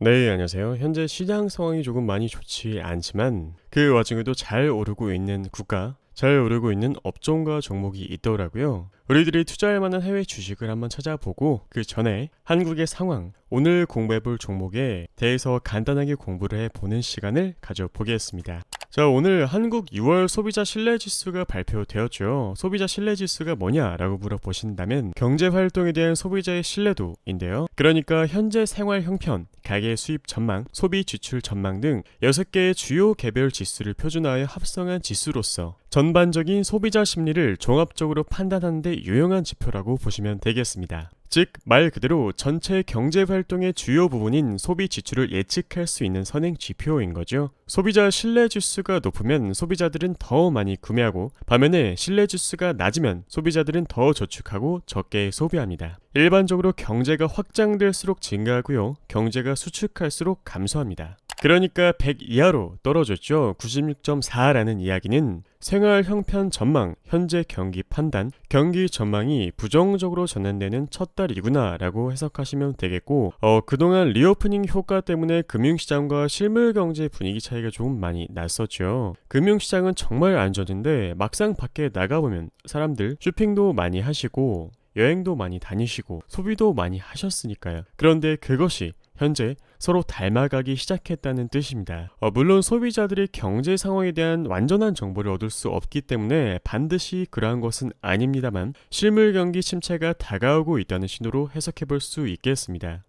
네, 안녕하세요. 현재 시장 상황이 조금 많이 좋지 않지만 그 와중에도 잘 오르고 있는 국가, 잘 오르고 있는 업종과 종목이 있더라고요. 우리들이 투자할 만한 해외 주식을 한번 찾아보고 그 전에 한국의 상황, 오늘 공부해볼 종목에 대해서 간단하게 공부를 해보는 시간을 가져보겠습니다. 자, 오늘 한국 6월 소비자 신뢰지수가 발표되었죠. 소비자 신뢰지수가 뭐냐라고 물어보신다면 경제활동에 대한 소비자의 신뢰도인데요. 그러니까 현재 생활 형편, 가계 수입 전망, 소비 지출 전망 등 6개의 주요 개별 지수를 표준화하여 합성한 지수로서 전반적인 소비자 심리를 종합적으로 판단하는 데 유용한 지표라고 보시면 되겠습니다. 즉, 말 그대로 전체 경제활동의 주요 부분인 소비 지출을 예측할 수 있는 선행 지표인 거죠. 소비자 신뢰 지수가 높으면 소비자들은 더 많이 구매하고 반면에 신뢰 지수가 낮으면 소비자들은 더 저축하고 적게 소비합니다. 일반적으로 경제가 확장될수록 증가하고요. 경제가 수축할수록 감소합니다. 그러니까 100 이하로 떨어졌죠. 96.4라는 이야기는 생활 형편 전망, 현재 경기 판단, 경기 전망이 부정적으로 전환되는 첫 달이구나 라고 해석하시면 되겠고 그동안 리오프닝 효과 때문에 금융시장과 실물경제 분위기 차이가 조금 많이 났었죠. 금융시장은 정말 안 좋았는데 막상 밖에 나가보면 사람들 쇼핑도 많이 하시고 여행도 많이 다니시고 소비도 많이 하셨으니까요. 그런데 그것이 현재 서로 닮아가기 시작했다는 뜻입니다. 물론 소비자들이 경제 상황에 대한 완전한 정보를 얻을 수 없기 때문에 반드시 그러한 것은 아닙니다만 실물 경기 침체가 다가오고 있다는 신호로 해석해 볼 수 있겠습니다.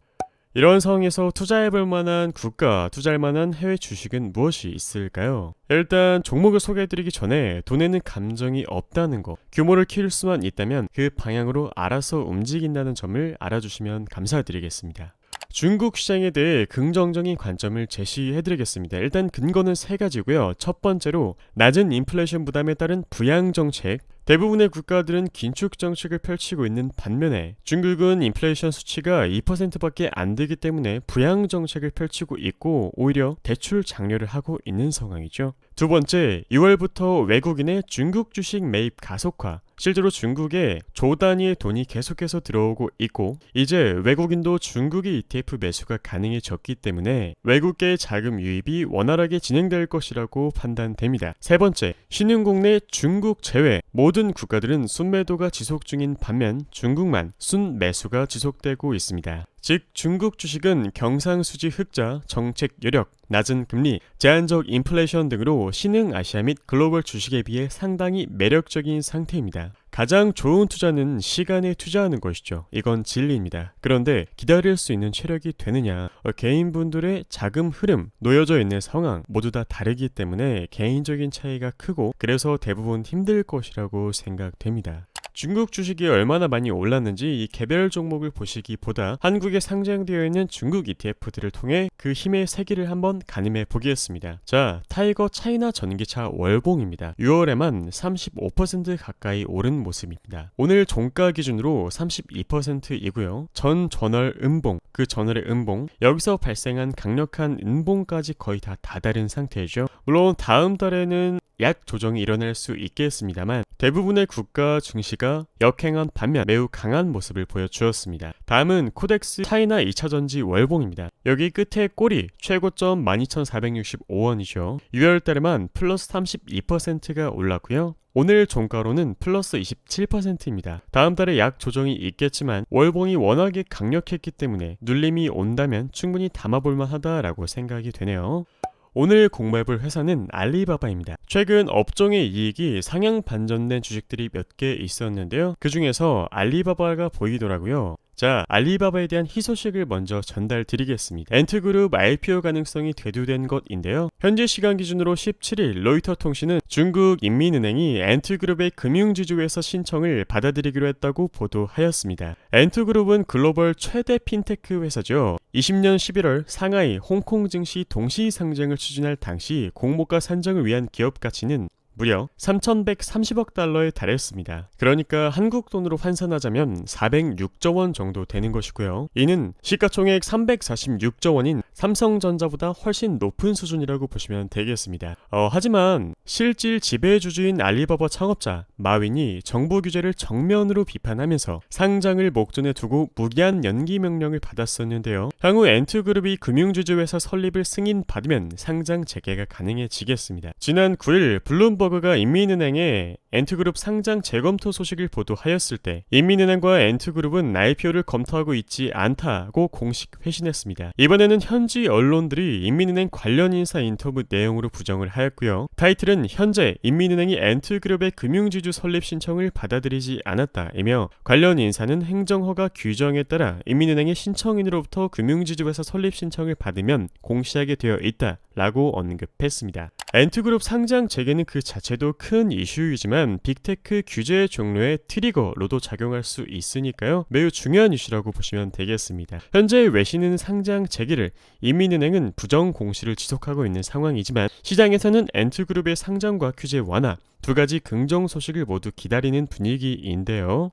이런 상황에서 투자해볼 만한 국가, 투자할 만한 해외 주식은 무엇이 있을까요? 일단 종목을 소개해드리기 전에 돈에는 감정이 없다는 것, 규모를 키울 수만 있다면 그 방향으로 알아서 움직인다는 점을 알아주시면 감사드리겠습니다. 중국 시장에 대해 긍정적인 관점을 제시해드리겠습니다. 일단 근거는 세 가지고요. 첫 번째로 낮은 인플레이션 부담에 따른 부양 정책, 대부분의 국가들은 긴축 정책을 펼치고 있는 반면에 중국은 인플레이션 수치가 2%밖에 안 되기 때문에 부양 정책을 펼치고 있고 오히려 대출 장려를 하고 있는 상황이죠. 두 번째, 6월부터 외국인의 중국 주식 매입 가속화, 실제로 중국에 조 단위의 돈이 계속해서 들어오고 있고 이제 외국인도 중국의 ETF 매수가 가능해졌기 때문에 외국계 자금 유입이 원활하게 진행될 것이라고 판단됩니다. 세 번째, 신흥국 내 중국 제외 모든 국가들은 순매도가 지속 중인 반면 중국만 순매수가 지속되고 있습니다. 즉 중국 주식은 경상수지 흑자, 정책 여력, 낮은 금리, 제한적 인플레이션 등으로 신흥 아시아 및 글로벌 주식에 비해 상당히 매력적인 상태입니다. 가장 좋은 투자는 시간에 투자하는 것이죠. 이건 진리입니다. 그런데 기다릴 수 있는 체력이 되느냐, 개인분들의 자금 흐름, 놓여져 있는 상황 모두 다 다르기 때문에 개인적인 차이가 크고 그래서 대부분 힘들 것이라고 생각됩니다. 중국 주식이 얼마나 많이 올랐는지 이 개별 종목을 보시기보다 한국에 상장되어 있는 중국 ETF들을 통해 그 힘의 세기를 한번 가늠해 보겠습니다. 자, 타이거 차이나 전기차 월봉입니다. 6월에만 35% 가까이 오른 모습입니다. 오늘 종가 기준으로 32%이고요. 전 전월 음봉, 그 전월의 음봉, 여기서 발생한 강력한 음봉까지 거의 다 다다른 상태죠. 물론 다음 달에는 약 조정이 일어날 수 있겠습니다만 대부분의 국가 증시가 역행한 반면 매우 강한 모습을 보여주었습니다. 다음은 코덱스 차이나 2차전지 월봉입니다. 여기 끝에 꼬리 최고점 12,465원이죠. 6월달에만 플러스 32%가 올랐고요. 오늘 종가로는 플러스 27%입니다. 다음 달에 약 조정이 있겠지만 월봉이 워낙에 강력했기 때문에 눌림이 온다면 충분히 담아볼만 하다라고 생각이 되네요. 오늘 공부해볼 회사는 알리바바입니다. 최근 업종의 이익이 상향 반전된 주식들이 몇 개 있었는데요. 그 중에서 알리바바가 보이더라고요. 자, 알리바바에 대한 희소식을 먼저 전달드리겠습니다. 엔트그룹 IPO 가능성이 대두된 것인데요. 현재 시간 기준으로 17일 로이터 통신은 중국 인민은행이 엔트그룹의 금융지주회사 신청을 받아들이기로 했다고 보도하였습니다. 엔트그룹은 글로벌 최대 핀테크 회사죠. 20년 11월 상하이, 홍콩 증시 동시 상장을 추진할 당시 공모가 산정을 위한 기업 가치는 무려 3,130억 달러에 달했습니다. 그러니까 한국 돈으로 환산하자면 406조 원 정도 되는 것이고요. 이는 시가총액 346조 원인 삼성전자보다 훨씬 높은 수준이라고 보시면 되겠습니다. 하지만 실질 지배주주인 알리바바 창업자 마윈이 정부 규제를 정면으로 비판하면서 상장을 목전에 두고 무기한 연기 명령을 받았었는데요. 향후 엔투그룹이 금융주주회사 설립을 승인받으면 상장 재개가 가능해지겠습니다. 지난 9일 블룸버그가 인민은행에 엔투그룹 상장 재검토 소식을 보도하였을 때 인민은행과 엔투그룹은 IPO를 검토하고 있지 않다고 공식 회신했습니다. 이번에는 현지 언론들이 인민은행 관련 인사 인터뷰 내용으로 부정을 하였고요. 타이틀은 현재 인민은행이 엔투그룹의 금융주주 설립 신청을 받아들이지 않았다이며 관련 인사는 행정허가 규정에 따라 인민은행의 신청인으로부터 금융주주회사 설립 신청을 받으면 공시하게 되어 있다라고 언급했습니다. 엔투그룹 상장 재개는 그 자체도 큰 이슈이지만 빅테크 규제 종료의 트리거로도 작용할 수 있으니까요. 매우 중요한 이슈라고 보시면 되겠습니다. 현재 외신은 상장 재개를, 인민은행은 부정 공시를 지속하고 있는 상황이지만 시장에서는 엔투그룹의 상장과 규제 완화 두 가지 긍정 소식을 모두 기다리는 분위기인데요.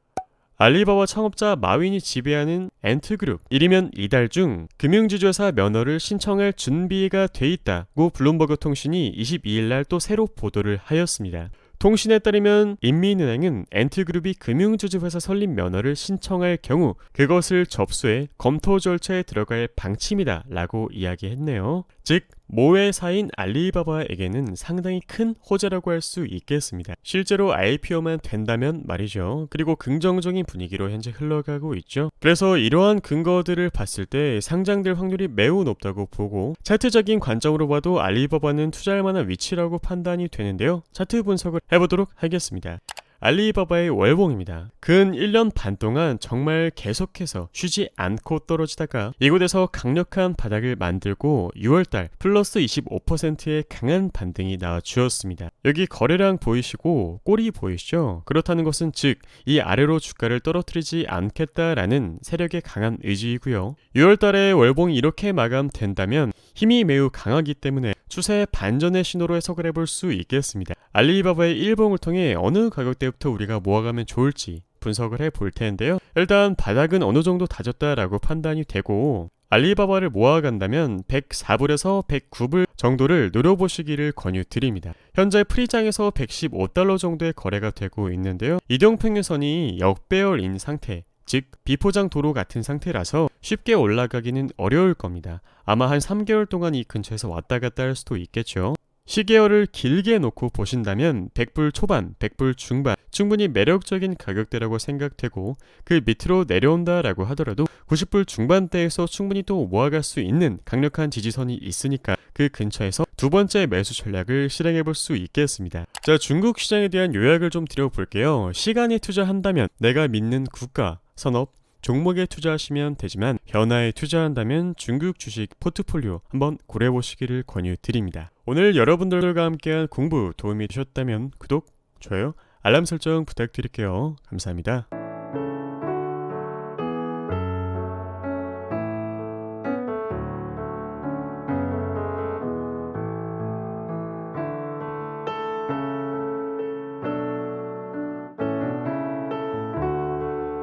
알리바바 창업자 마윈이 지배하는 엔투그룹, 이르면 이달 중 금융주주회사 면허를 신청할 준비가 돼 있다고 블룸버그 통신이 22일 날 또 새로 보도를 하였습니다. 통신에 따르면 인민은행은 엔투그룹이 금융주주회사 설립 면허를 신청할 경우 그것을 접수해 검토 절차에 들어갈 방침이다 라고 이야기했네요. 즉 모회사인 알리바바에게는 상당히 큰 호재라고 할 수 있겠습니다. 실제로 IPO만 된다면 말이죠. 그리고 긍정적인 분위기로 현재 흘러가고 있죠. 그래서 이러한 근거들을 봤을 때 상장될 확률이 매우 높다고 보고 차트적인 관점으로 봐도 알리바바는 투자할 만한 위치라고 판단이 되는데요. 차트 분석을 해보도록 하겠습니다. 알리바바의 월봉입니다. 근 1년 반 동안 정말 계속해서 쉬지 않고 떨어지다가 이곳에서 강력한 바닥을 만들고 6월달 플러스 25%의 강한 반등이 나와주었습니다. 여기 거래량 보이시고 꼬리 보이시죠? 그렇다는 것은 즉 이 아래로 주가를 떨어뜨리지 않겠다라는 세력의 강한 의지이고요. 6월달에 월봉이 이렇게 마감된다면 힘이 매우 강하기 때문에 추세 반전의 신호로 해석을 해볼 수 있겠습니다. 알리바바의 일봉을 통해 어느 가격대부터 우리가 모아가면 좋을지 분석을 해볼 텐데요. 일단 바닥은 어느 정도 다졌다라고 판단이 되고 알리바바를 모아간다면 104불에서 109불 정도를 노려보시기를 권유드립니다. 현재 프리장에서 115달러 정도의 거래가 되고 있는데요. 이동평균선이 역배열인 상태, 즉 비포장 도로 같은 상태라서 쉽게 올라가기는 어려울 겁니다. 아마 한 3개월 동안 이 근처에서 왔다 갔다 할 수도 있겠죠. 시계열을 길게 놓고 보신다면 100불 초반, 100불 중반 충분히 매력적인 가격대라고 생각되고 그 밑으로 내려온다라고 하더라도 90불 중반대에서 충분히 또 모아갈 수 있는 강력한 지지선이 있으니까 그 근처에서 두 번째 매수 전략을 실행해 볼 수 있겠습니다. 자, 중국 시장에 대한 요약을 좀 드려볼게요. 시간에 투자한다면 내가 믿는 국가, 산업, 종목에 투자하시면 되지만 변화에 투자한다면 중국 주식 포트폴리오 한번 고려해보시기를 권유드립니다. 오늘 여러분들과 함께한 공부 도움이 되셨다면 구독, 좋아요, 알람 설정 부탁드릴게요. 감사합니다.